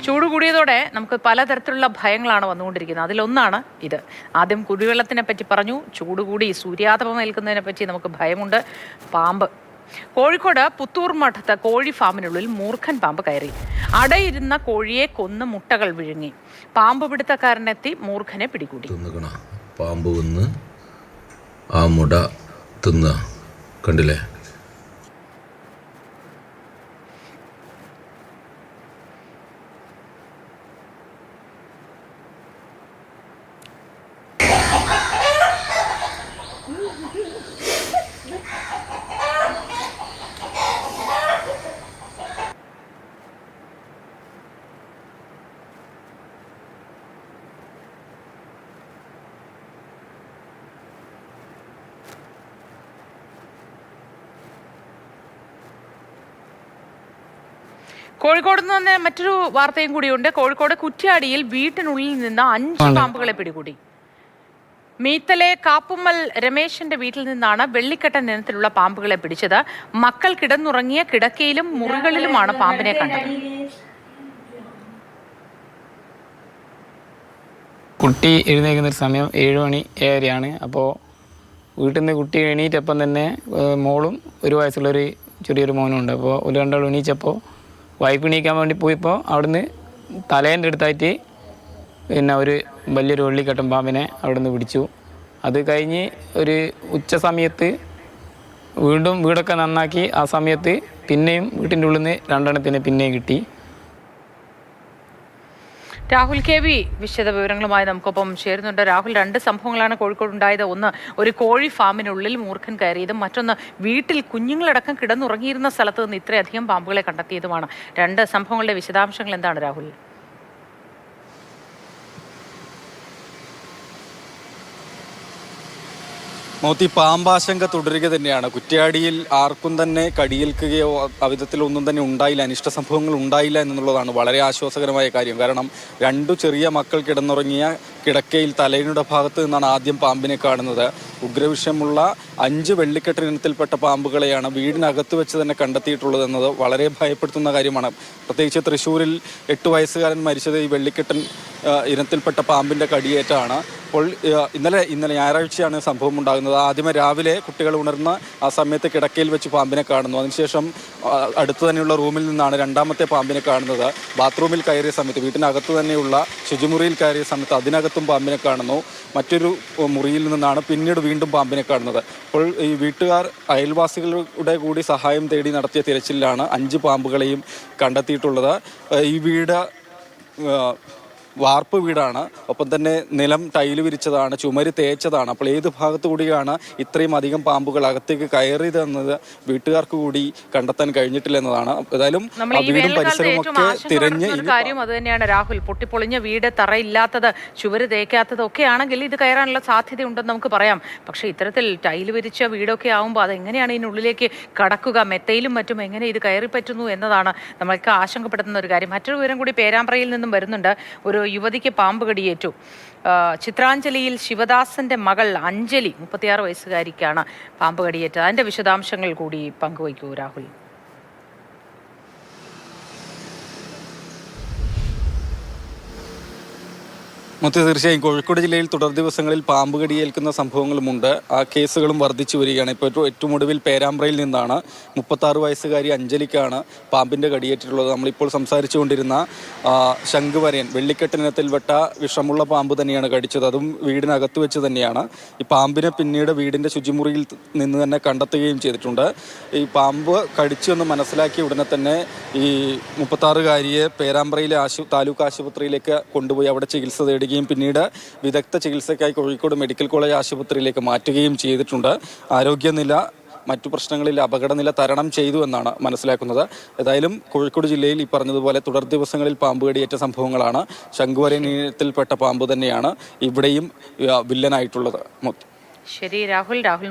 ചൂട് കൂടിയതോടെ നമുക്ക് പലതരത്തിലുള്ള ഭയങ്ങളാണ് വന്നുകൊണ്ടിരിക്കുന്നത്. അതിലൊന്നാണ് ഇത്. ആദ്യം കുടിവെള്ളത്തിനെ പറ്റി പറഞ്ഞു, ചൂട് കൂടി സൂര്യാതപം ഏൽക്കുന്നതിനെ പറ്റി നമുക്ക് ഭയമുണ്ട്. പാമ്പ്. കോഴിക്കോട് പുത്തൂർ മഠത്ത് കോഴി ഫാമിനുള്ളിൽ മൂർഖൻ പാമ്പ് കയറി. അടയിരുന്ന കോഴിയെ കൊന്ന് മുട്ടകൾ വിഴുങ്ങി. പാമ്പ് പിടുത്തക്കാരനെത്തി മൂർഖനെ പിടികൂടി. പാമ്പ് വന്ന് ആ മുട തിന്ന കണ്ടില്ലേ? കോഴിക്കോട് നിന്ന് മറ്റൊരു വാർത്തയും കൂടിയുണ്ട്. കോഴിക്കോട് കുറ്റ്യാടിയിൽ വീട്ടിനുള്ളിൽ നിന്ന് 5 പാമ്പുകളെ പിടികൂടി. മീത്തലെ കാപ്പുമ്മൽ രമേശന്റെ വീട്ടിൽ നിന്നാണ് വെള്ളിക്കട്ടൻ ഇനത്തിലുള്ള പാമ്പുകളെ പിടിച്ചത്. മക്കൾ കിടന്നുറങ്ങിയ കിടക്കയിലും മുറികളിലുമാണ് പാമ്പിനെ കണ്ടത്. കുട്ടി എഴുന്നേൽക്കുന്നൊരു സമയം 7 മണി 7:30 അപ്പോൾ വീട്ടിൽ നിന്ന് കുട്ടി എണീറ്റപ്പം തന്നെ മോളും 1 വയസ്സുള്ളൊരു ചെറിയൊരു മോനും ഉണ്ട്. അപ്പോൾ ഒരു രണ്ടാളും എണീച്ചപ്പോൾ വൈഫ് എണീക്കാൻ വേണ്ടി പോയപ്പോൾ അവിടുന്ന് തലേൻ്റെ അടുത്തായിട്ട് പിന്നെ ഒരു വലിയൊരു വെള്ളിക്കട്ടൻ പാമ്പിനെ അവിടുന്ന് പിടിച്ചു. അത് കഴിഞ്ഞ് ഒരു ഉച്ച സമയത്ത് വീണ്ടും വീടൊക്കെ നന്നാക്കി. ആ സമയത്ത് പിന്നെയും വീട്ടിൻ്റെ ഉള്ളിൽ നിന്ന് 2 എണ്ണത്തിനെ പിന്നെയും കിട്ടി. രാഹുൽ കെ വി വിശദ വിവരങ്ങളുമായി നമുക്കൊപ്പം ചേരുന്നുണ്ട്. രാഹുൽ, 2 സംഭവങ്ങളാണ് കോഴിക്കോട് ഉണ്ടായത്. ഒന്ന്, ഒരു കോഴി ഫാമിനുള്ളിൽ മൂർഖൻ കയറിയതും, മറ്റൊന്ന് വീട്ടിൽ കുഞ്ഞുങ്ങളടക്കം കിടന്നുറങ്ങിയിരുന്ന സ്ഥലത്ത് നിന്ന് ഇത്രയധികം പാമ്പുകളെ കണ്ടെത്തിയതുമാണ്. 2 സംഭവങ്ങളുടെ വിശദാംശങ്ങൾ എന്താണ് രാഹുൽ? മോത്തി, പാമ്പാശങ്ക തുടരുക തന്നെയാണ്. കുറ്റ്യാടിയിൽ ആർക്കും തന്നെ കടിയേൽക്കുകയോ അവിധത്തിലൊന്നും തന്നെ ഉണ്ടായില്ല, അനിഷ്ട സംഭവങ്ങൾ ഉണ്ടായില്ല എന്നുള്ളതാണ് വളരെ ആശ്വാസകരമായ കാര്യം. കാരണം 2 ചെറിയ മക്കൾ കിടന്നുറങ്ങിയ കിടക്കയിൽ തലയിണയുടെ ഭാഗത്ത് നിന്നാണ് ആദ്യം പാമ്പിനെ കാണുന്നത്. ഉഗ്രവിഷമുള്ള 5 വെള്ളിക്കെട്ട് ഇനത്തിൽപ്പെട്ട പാമ്പുകളെയാണ് വീടിനകത്ത് വെച്ച് തന്നെ കണ്ടെത്തിയിട്ടുള്ളത് എന്നത് വളരെ ഭയപ്പെടുത്തുന്ന കാര്യമാണ്. പ്രത്യേകിച്ച് തൃശ്ശൂരിൽ 8 വയസ്സുകാരൻ മരിച്ചത് ഈ വെള്ളിക്കെട്ടൻ ഇനത്തിൽപ്പെട്ട പാമ്പിൻ്റെ കടിയേറ്റാണ്. അപ്പോൾ ഇന്നലെ ഞായറാഴ്ചയാണ് സംഭവം ഉണ്ടാകുന്നത്. ആദ്യമേ രാവിലെ കുട്ടികൾ ഉണർന്ന് ആ സമയത്ത് കിടക്കയിൽ വെച്ച് പാമ്പിനെ കാണുന്നു. അതിനുശേഷം അടുത്തു തന്നെയുള്ള റൂമിൽ നിന്നാണ് 2ാമത്തെ പാമ്പിനെ കാണുന്നത്. ബാത്റൂമിൽ കയറിയ സമയത്ത്, വീട്ടിനകത്ത് തന്നെയുള്ള ശുചിമുറിയിൽ കയറിയ സമയത്ത് അതിനകത്തും പാമ്പിനെ കാണുന്നു. മറ്റൊരു മുറിയിൽ നിന്നാണ് പിന്നീട് വീണ്ടും പാമ്പിനെ കാണുന്നത്. അപ്പോൾ ഈ വീട്ടുകാർ അയൽവാസികളുടെ കൂടി സഹായം തേടി നടത്തിയ തിരച്ചിലാണ് 5 പാമ്പുകളെയും കണ്ടെത്തിയിട്ടുള്ളത്. ഈ വീട് വാർപ്പ് വീടാണ്. ഒപ്പം തന്നെ നിലം ടൈല് വിരിച്ചതാണ്, ചുമര് തേച്ചതാണ്. അപ്പോൾ ഏത് ഭാഗത്തു കൂടിയാണ് ഇത്രയും അധികം പാമ്പുകൾ അകത്തേക്ക് കയറിയതെന്നത് വീട്ടുകാർക്ക് കൂടി കണ്ടെത്താൻ കഴിഞ്ഞിട്ടില്ല എന്നതാണ്. ഏതായാലും വീടും പരിസരവും ഒക്കെ തിരഞ്ഞ് കാര്യം അത് തന്നെയാണ് രാഹുൽ. പൊട്ടിപ്പൊളിഞ്ഞ വീട്, തറയില്ലാത്തത്, ചുവര് തേക്കാത്തത് ഒക്കെ ആണെങ്കിൽ ഇത് കയറാനുള്ള സാധ്യതയുണ്ടെന്ന് നമുക്ക് പറയാം. പക്ഷേ ഇത്തരത്തിൽ ടൈല് വിരിച്ച വീടൊക്കെ ആകുമ്പോൾ അതെങ്ങനെയാണ് ഇതിനുള്ളിലേക്ക് കടക്കുക, മെത്തയിലും മറ്റും എങ്ങനെ ഇത് കയറി പറ്റുന്നു എന്നതാണ് നമ്മൾക്ക് ആശങ്കപ്പെടുത്തുന്ന ഒരു കാര്യം. മറ്റൊരു വിവരം കൂടി പേരാമ്പ്രയിൽ നിന്നും വരുന്നുണ്ട്. ഒരു യുവതിക്ക് പാമ്പ് കടിയേറ്റു. ചിത്രാഞ്ജലിയിൽ ശിവദാസന്റെ മകൾ അഞ്ജലി 36 വയസ്സുകാരിക്കാണ് പാമ്പ് കടിയേറ്റത്. അതിന്റെ വിശദാംശങ്ങൾ കൂടി പങ്കുവയ്ക്കൂ രാഹുൽ. തീർച്ചയായും കോഴിക്കോട് ജില്ലയിൽ തുടർ ദിവസങ്ങളിൽ പാമ്പ് കടിയേൽക്കുന്ന സംഭവങ്ങളുമുണ്ട്. ആ കേസുകളും വർദ്ധിച്ചു വരികയാണ്. ഇപ്പോൾ ഏറ്റവും ഒടുവിൽ പേരാമ്പ്രയിൽ നിന്നാണ് 36 വയസ്സുകാരി അഞ്ജലിക്കാണ് പാമ്പിൻ്റെ കടിയേറ്റിട്ടുള്ളത്. നമ്മളിപ്പോൾ സംസാരിച്ചുകൊണ്ടിരുന്ന ശംഖുവരയൻ വെള്ളിക്കെട്ടിനത്തിൽപ്പെട്ട വിഷമുള്ള പാമ്പ് തന്നെയാണ് കടിച്ചത്. അതും വീടിനകത്ത് വെച്ച് തന്നെയാണ്. ഈ പാമ്പിനെ പിന്നീട് വീടിൻ്റെ ശുചിമുറിയിൽ നിന്ന് തന്നെ കണ്ടെത്തുകയും ചെയ്തിട്ടുണ്ട്. ഈ പാമ്പ് കടിച്ചെന്ന് മനസ്സിലാക്കിയ ഉടനെ തന്നെ ഈ 36-കാരിയെ പേരാമ്പ്രയിലെ താലൂക്ക് ആശുപത്രിയിലേക്ക് കൊണ്ടുപോയി അവിടെ ചികിത്സ തേടുകയും പിന്നീട് വിദഗ്ധ ചികിത്സയ്ക്കായി കോഴിക്കോട് മെഡിക്കൽ കോളേജ് ആശുപത്രിയിലേക്ക് മാറ്റുകയും ചെയ്തിട്ടുണ്ട്. ആരോഗ്യനില, മറ്റു പ്രശ്നങ്ങളിൽ അപകടനില തരണം ചെയ്തു എന്നാണ് മനസ്സിലാക്കുന്നത്. ഏതായാലും കോഴിക്കോട് ജില്ലയിൽ ഈ പറഞ്ഞതുപോലെ തുടർ ദിവസങ്ങളിൽ പാമ്പ് കടിയേറ്റ സംഭവങ്ങളാണ്. ശംഖുവരയൻ ഇനത്തിൽപ്പെട്ട പാമ്പ് തന്നെയാണ് ഇവിടെയും വില്ലനായിട്ടുള്ളത്. ശരി രാഹുൽ.